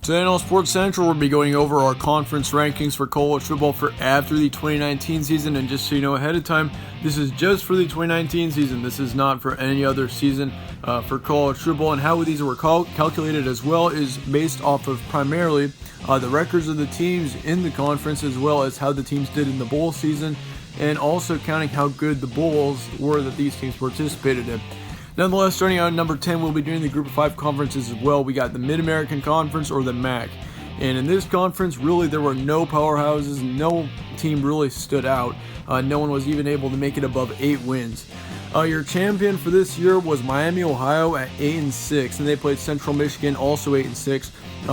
Today on Sports Central, we'll be going over our conference rankings for college football for after the 2019 season. And just so you know ahead of time, this is just for the 2019 season. This is not for any other season for college football. And how these were calculated as well is based off of primarily the records of the teams in the conference, as well as how the teams did in the bowl season, and also counting how good the bowls were that these teams participated in. Nonetheless, starting out at number 10, we'll be doing the Group of 5 conferences as well. We got the Mid-American Conference, or the MAC. And in this conference, really, there were no powerhouses. No team really stood out. No one was even able to make it above 8 wins. Your champion for this year was Miami, Ohio at 8-6, and they played Central Michigan, also 8-6,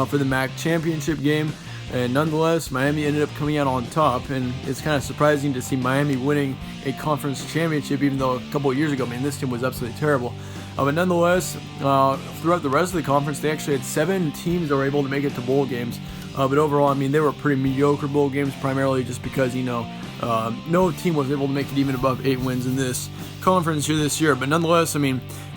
for the MAC championship game. And nonetheless, Miami ended up coming out on top, and it's kind of surprising to see Miami winning a conference championship, even though a couple of years ago, this team was absolutely terrible. But nonetheless, throughout the rest of the conference, they actually had 7 teams that were able to make it to bowl games. But overall, they were pretty mediocre bowl games, primarily just because, no team was able to make it even above 8 wins in this conference here this year. But nonetheless,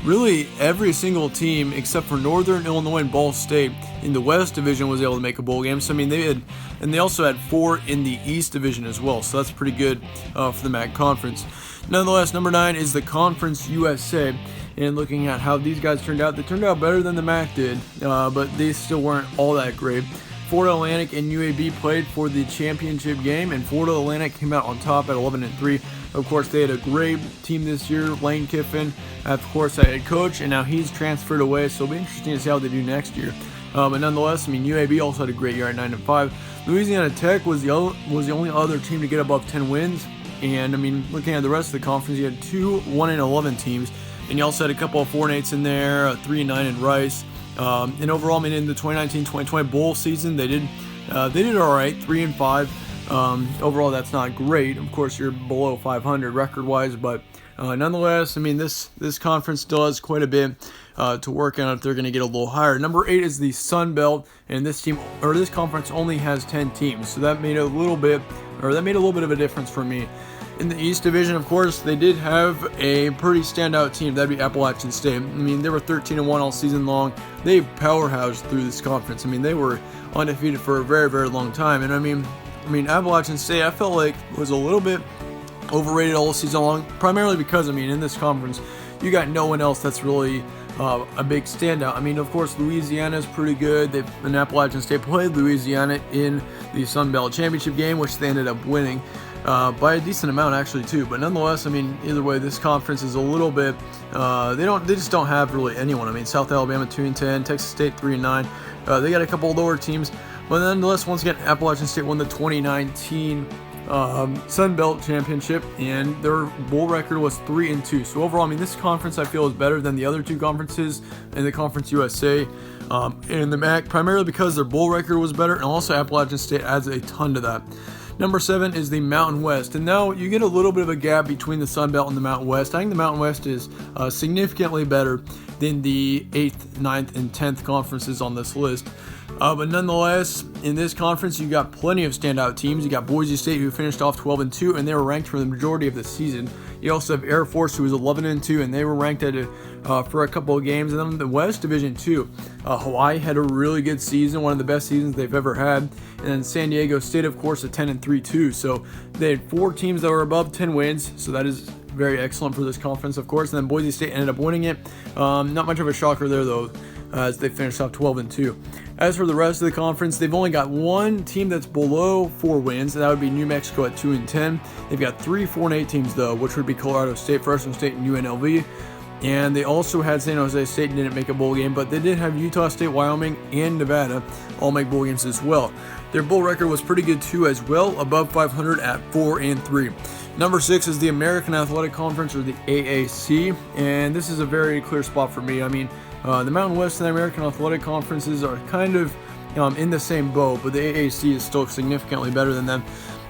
really every single team except for Northern Illinois and Ball State in the West Division was able to make a bowl game. So they also had 4 in the East Division as well. So that's pretty good for the MAC conference. Nonetheless, number 9 is the Conference USA. And looking at how these guys turned out, they turned out better than the MAC did, but they still weren't all that great. Florida Atlantic and UAB played for the championship game, and Florida Atlantic came out on top at 11-3. Of course, they had a great team this year. Lane Kiffin, of course, head coach, and now he's transferred away, so it'll be interesting to see how they do next year. But nonetheless, UAB also had a great year at 9-5. Louisiana Tech was the only other team to get above 10 wins, and looking at the rest of the conference, you had 2 1-11 teams, and you also had a couple of 4-8s in there, 3-9 in Rice. And overall, in the 2019-2020 bowl season, they did all right, 3-5. Overall, that's not great. Of course, you're below 500 record-wise, but nonetheless, this conference still has quite a bit to work on if they're going to get a little higher. Number 8 is the Sun Belt, and this conference only has 10 teams, so that made a little bit of a difference for me. In the East Division, of course, they did have a pretty standout team. That'd be Appalachian State. They were 13-1 all season long. They powerhoused through this conference. They were undefeated for a very, very long time. And Appalachian State, I felt like was a little bit overrated all season long, primarily because, in this conference, you got no one else that's really a big standout. Of course, Louisiana is pretty good. And Appalachian State played Louisiana in the Sun Belt Championship game, which they ended up winning. By a decent amount actually too, but nonetheless, either way, this conference is a little bit, they just don't have really anyone. South Alabama 2-10, Texas State 3-9, they got a couple lower teams, but nonetheless, once again, Appalachian State won the 2019 Sun Belt Championship, and their bowl record was 3-2. So overall, this conference I feel is better than the other 2 conferences in the Conference USA and the MAC, primarily because their bowl record was better, and also Appalachian State adds a ton to that. Number 7 is the Mountain West, and now you get a little bit of a gap between the Sun Belt and the Mountain West. I think the Mountain West is significantly better than the 8th, 9th, and 10th conferences on this list. But nonetheless, in this conference, you got plenty of standout teams. You got Boise State, who finished off 12-2, and they were ranked for the majority of the season. You also have Air Force, who was 11-2, and they were ranked for a couple of games. And then the West Division 2, Hawaii had a really good season, one of the best seasons they've ever had. And then San Diego State, of course, at 10-3 too. So they had 4 teams that were above 10 wins. So that is very excellent for this conference, of course. And then Boise State ended up winning it. Not much of a shocker there, though, as they finished off 12-2. As for the rest of the conference, they've only got 1 team that's below 4 wins, and that would be New Mexico at 2-10. They've got 3 4-8 teams, though, which would be Colorado State, Fresno State, and UNLV. And they also had San Jose State and didn't make a bowl game, but they did have Utah State, Wyoming, and Nevada all make bowl games as well. Their bowl record was pretty good too as well, above 500 at 4-3. Number 6 is the American Athletic Conference, or the AAC, and this is a very clear spot for me. The Mountain West and the American Athletic Conferences are kind of in the same boat, but the AAC is still significantly better than them.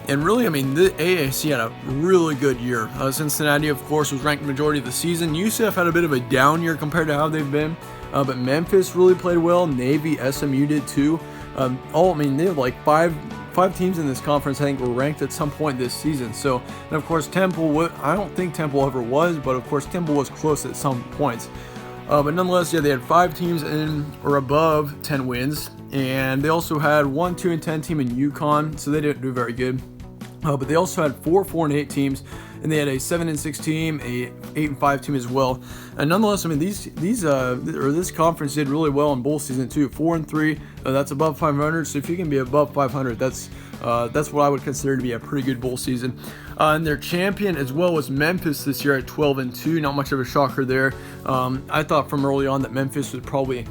And really, the AAC had a really good year. Cincinnati, of course, was ranked the majority of the season. UCF had a bit of a down year compared to how they've been, but Memphis really played well. Navy, SMU did too. They have like five teams in this conference, I think, were ranked at some point this season. So, and of course, Temple, I don't think Temple ever was, but of course, Temple was close at some points. But nonetheless, yeah, they had 5 teams in or above 10 wins, and they also had 1, 2, and 10 team in UConn, so they didn't do very good. But they also had 4, 4, and 8 teams, and they had a 7 and 6 team, a 8 and 5 team as well. And nonetheless, I mean this conference did really well in bowl season too. 4 and 3, that's above 500. So if you can be above 500, that's what I would consider to be a pretty good bowl season. And their champion as well was Memphis this year at 12 and 2. Not much of a shocker there. I thought from early on that Memphis would probably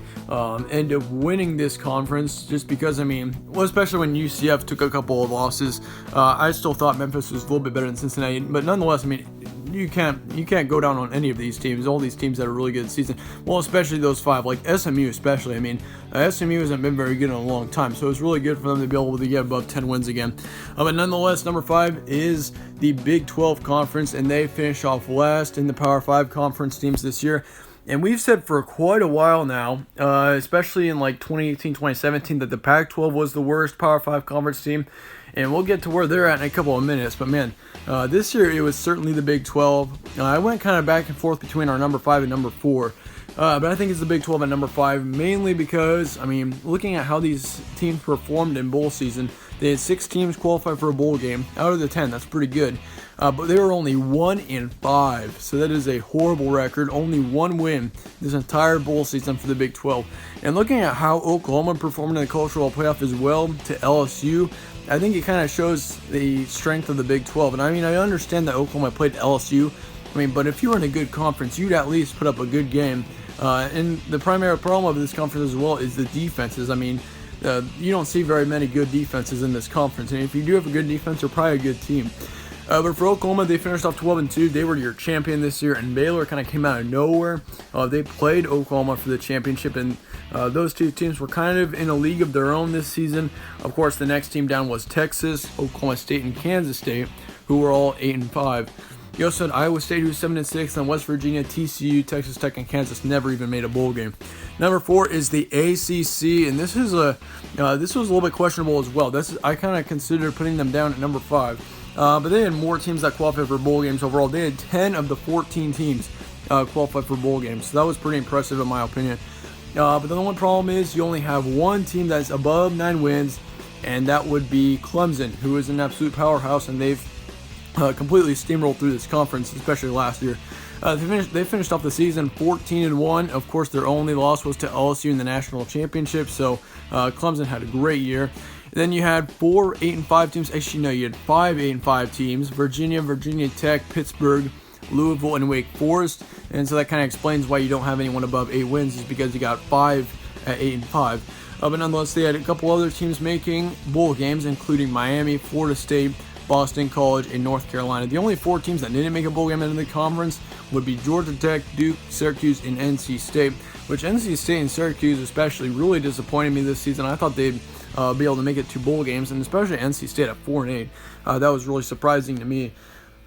end up winning this conference, just because, I mean, well, especially when UCF took a couple of losses. I still thought Memphis was a little bit better than Cincinnati, but nonetheless, I mean, you can't go down on any of these teams. All these teams had a really good season. Well, especially those 5, like SMU especially. I mean, SMU hasn't been very good in a long time, so it's really good for them to be able to get above 10 wins again. But nonetheless, number 5 is the Big 12 Conference, and they finished off last in the Power 5 conference teams this year. And we've said for quite a while now, especially in like 2018, 2017, that the Pac-12 was the worst Power 5 conference team. And we'll get to where they're at in a couple of minutes. But man, this year it was certainly the Big 12. I went kind of back and forth between our number 5 and number 4. But I think it's the Big 12 at number 5, mainly because, I mean, looking at how these teams performed in bowl season, they had 6 teams qualify for a bowl game out of the 10. That's pretty good. But they were only 1 and 5, so that is a horrible record. Only 1 win this entire bowl season for the Big 12. And looking at how Oklahoma performed in the College Football Playoff as well to LSU, I think it kind of shows the strength of the Big 12. And I mean, I understand that Oklahoma played LSU. I mean, but if you were in a good conference, you'd at least put up a good game. And the primary problem of this conference as well is the defenses. I mean, you don't see very many good defenses in this conference. And if you do have a good defense, you're probably a good team. But for Oklahoma, they finished off 12 and 2. They were your champion this year, and Baylor kind of came out of nowhere. They played Oklahoma for the championship, and those two teams were kind of in a league of their own this season. Of course, the next team down was Texas, Oklahoma State, and Kansas State, who were all 8 and 5. You also had Iowa State, who's 7 and 6, and West Virginia, TCU, Texas Tech, and Kansas never even made a bowl game. Number 4 is the ACC, and this was a little bit questionable as well. I kind of considered putting them down at number 5. But they had more teams that qualified for bowl games overall. They had 10 of the 14 teams qualify for bowl games. So that was pretty impressive in my opinion. But the only problem is you only have 1 team that's above 9 wins, and that would be Clemson, who is an absolute powerhouse, and they've completely steamrolled through this conference, especially last year. They finished off the season 14-1. Of course, their only loss was to LSU in the national championship, so Clemson had a great year. Then you had 4 8 and 5 teams. Actually, no, you had 5 8 and 5 teams: Virginia, Virginia Tech, Pittsburgh, Louisville, and Wake Forest. And so that kind of explains why you don't have anyone above 8 wins, is because you got 5 at 8 and 5. But nonetheless, they had a couple other teams making bowl games, including Miami, Florida State, Boston College, and North Carolina. The only 4 teams that didn't make a bowl game in the conference would be Georgia Tech, Duke, Syracuse, and NC State, which NC State and Syracuse especially really disappointed me this season. I thought they'd be able to make it to bowl games, and especially NC State at 4 and 8. That was really surprising to me.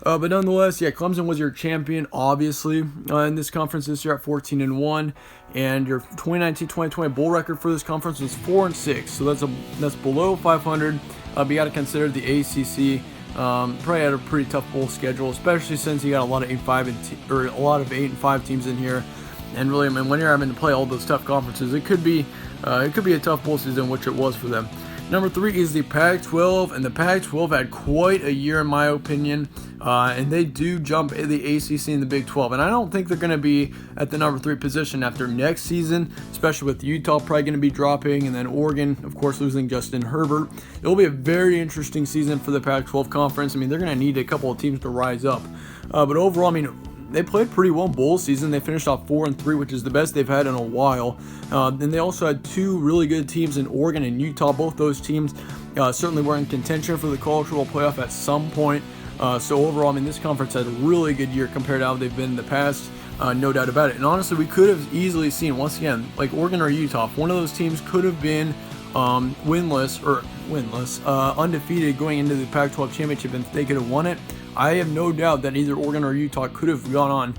But nonetheless, yeah, Clemson was your champion, obviously, in this conference this year at 14-1, and your 2019-2020 bowl record for this conference was 4 and 6. So that's below 500. But you got to consider the ACC probably had a pretty tough bowl schedule, especially since you got a lot of 8 and 5 teams in here. And really, I mean, when you're having to play all those tough conferences, it could be a tough bowl season, which it was for them. Number 3 is the Pac-12, and the Pac-12 had quite a year in my opinion, and they do jump the ACC and the Big 12, and I don't think they're going to be at the number 3 position after next season, especially with Utah probably going to be dropping, and then Oregon, of course, losing Justin Herbert. It'll be a very interesting season for the Pac-12 conference. I mean, they're going to need a couple of teams to rise up, but overall, I mean, they played pretty well bowl season. They finished off 4 and 3, which is the best they've had in a while. And they also had 2 really good teams in Oregon and Utah. Both those teams certainly were in contention for the College Football Playoff at some point. So overall, I mean, this conference had a really good year compared to how they've been in the past. No doubt about it. And honestly, we could have easily seen, once again, like Oregon or Utah, if one of those teams could have been winless, undefeated going into the Pac-12 championship, and they could have won it. I have no doubt that either Oregon or Utah could have gone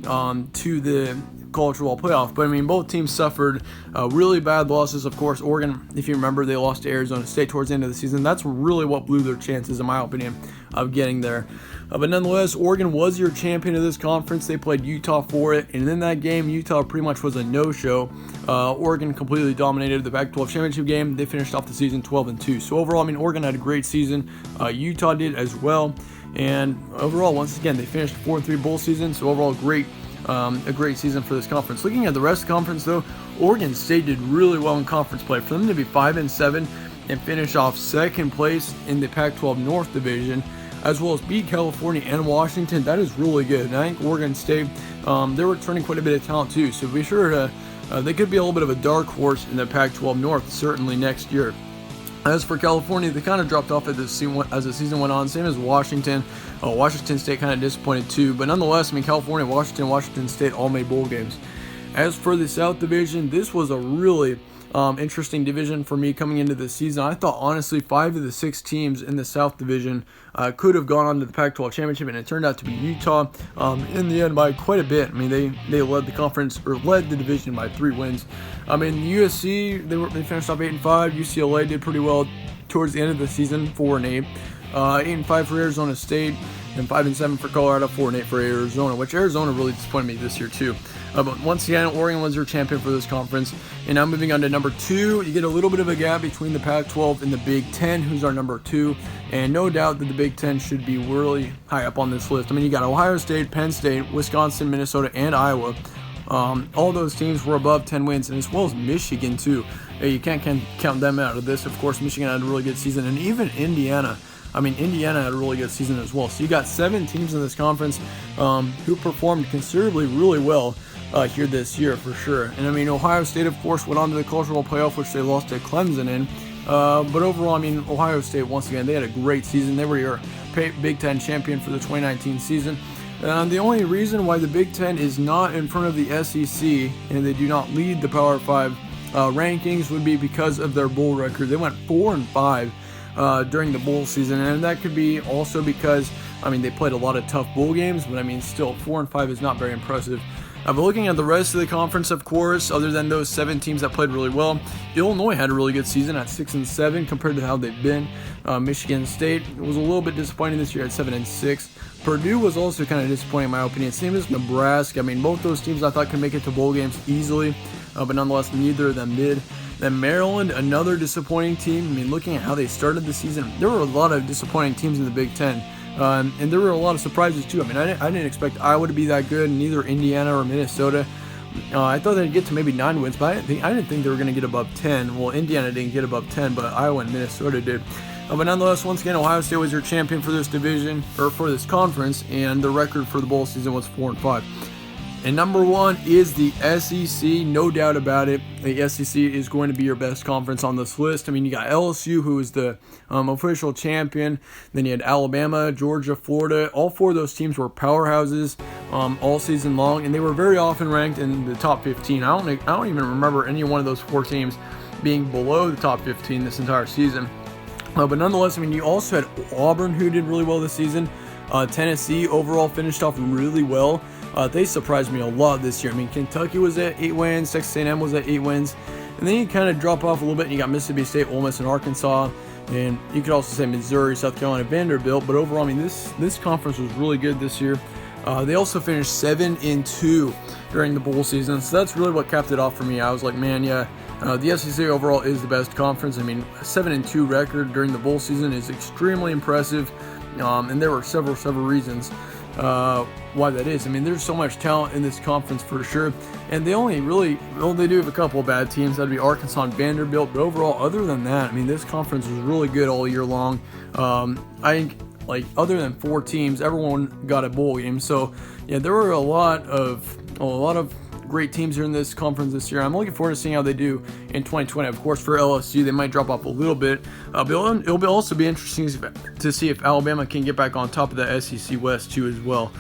on to the college football playoff. But I mean, both teams suffered really bad losses. Of course, Oregon, if you remember, they lost to Arizona State towards the end of the season. That's really what blew their chances, in my opinion, of getting there. But nonetheless, Oregon was your champion of this conference. They played Utah for it, and in that game, Utah pretty much was a no-show. Oregon completely dominated the Pac-12 championship game. They finished off the season 12-2. So overall, I mean, Oregon had a great season. Utah did as well. And overall, once again, they finished 4-3 bowl season. So overall, a great season for this conference. Looking at the rest of the conference, though, Oregon State did really well in conference play. For them to be 5-7 and finish off second place in the Pac-12 North Division, as well as beat California and Washington, that is really good. And I think Oregon State, they're returning quite a bit of talent too. So be sure to, they could be a little bit of a dark horse in the Pac-12 North, certainly next year. As for California, they kind of dropped off as the season went on, same as Washington. Washington State kind of disappointed too, but nonetheless, I mean, California, Washington State all made bowl games. As for the South Division, this was a really interesting division for me coming into the season. I thought, honestly, 5 of the 6 teams in the South Division could have gone on to the Pac-12 championship, and it turned out to be Utah in the end by quite a bit. I mean, they led the conference, or led the division by 3 wins. I mean, USC, they finished off 8-5. UCLA did pretty well towards the end of the season, 4-8. 8-5 for Arizona State, and 5-7 for Colorado, 4-8 for Arizona, which Arizona really disappointed me this year too. But once again, Oregon was your champion for this conference. And now moving on to number 2, you get a little bit of a gap between the Pac-12 and the Big Ten, who's our number 2. And no doubt that the Big Ten should be really high up on this list. I mean, you got Ohio State, Penn State, Wisconsin, Minnesota, and Iowa. All those teams were above 10 wins, and as well as Michigan too. You can't count them out of this. Of course, Michigan had a really good season, and even Indiana. I mean, Indiana had a really good season as well. So you got 7 teams in this conference who performed considerably really well here this year for sure. And I mean, Ohio State, of course, went on to the College Football Playoff, which they lost to Clemson in. But overall, I mean, Ohio State, once again, they had a great season. They were your Big Ten champion for the 2019 season. The only reason why the Big Ten is not in front of the SEC and they do not lead the Power 5 rankings would be because of their bowl record. They went 4-5 during the bowl season, and that could be also because, I mean, they played a lot of tough bowl games, but I mean, still 4-5 is not very impressive. But looking at the rest of the conference, of course, other than those 7 teams that played really well, Illinois had a really good season at 6-7 compared to how they've been. Michigan State was a little bit disappointing this year at 7-6. Purdue was also kind of disappointing in my opinion. Same as Nebraska. I mean, both those teams I thought could make it to bowl games easily, but nonetheless, neither of them did. Then Maryland, another disappointing team. I mean, looking at how they started the season, there were a lot of disappointing teams in the Big Ten. And there were a lot of surprises too. I mean, I didn't expect Iowa to be that good, neither Indiana or Minnesota. I thought they'd get to maybe 9 wins, but I didn't think they were going to get above 10. Well, Indiana didn't get above 10, but Iowa and Minnesota did. But nonetheless, once again, Ohio State was your champion for this division, or for this conference, and the record for the bowl season was 4-5. And number 1 is the SEC, no doubt about it. The SEC is going to be your best conference on this list. I mean, you got LSU, who is the official champion. Then you had Alabama, Georgia, Florida. All 4 of those teams were powerhouses all season long, and they were very often ranked in the top 15. I don't even remember any one of those 4 teams being below the top 15 this entire season. But nonetheless, I mean, you also had Auburn, who did really well this season. Tennessee overall finished off really well. They surprised me a lot this year. I mean, Kentucky was at 8 wins, Texas A&M was at 8 wins, and then you kind of drop off a little bit, and you got Mississippi State, Ole Miss, and Arkansas, and you could also say Missouri, South Carolina, Vanderbilt. But overall, I mean, this conference was really good this year. They also finished 7-2 during the bowl season, so that's really what capped it off for me. I was like, man, yeah, the SEC overall is the best conference. I mean, a 7-2 record during the bowl season is extremely impressive, and there were several reasons why that is. I mean, there's so much talent in this conference for sure, and they do have a couple of bad teams. That'd be Arkansas and Vanderbilt, but overall, other than that, I mean, this conference was really good all year long. I think, like, other than 4 teams, everyone got a bowl game. So yeah, there were a lot of great teams here in this conference this year. I'm looking forward to seeing how they do in 2020. Of course, for LSU, they might drop off a little bit. But it'll also be interesting to see if Alabama can get back on top of the SEC West too as well.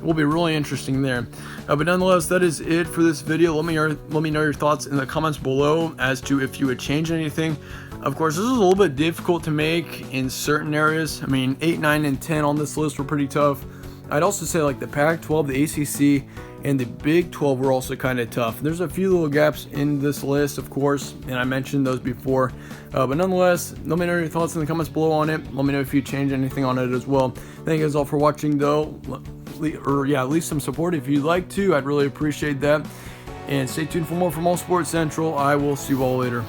Will be really interesting there. But nonetheless, that is it for this video. Let me know your thoughts in the comments below as to if you would change anything. Of course, this is a little bit difficult to make in certain areas. I mean, 8, 9, and 10 on this list were pretty tough. I'd also say like the Pac-12, the ACC, and the Big 12 were also kind of tough. There's a few little gaps in this list, of course, and I mentioned those before. But nonetheless, let me know your thoughts in the comments below on it. Let me know if you change anything on it as well. Thank you guys all for watching, though. Leave some support if you'd like to. I'd really appreciate that. And stay tuned for more from All Sports Central. I will see you all later.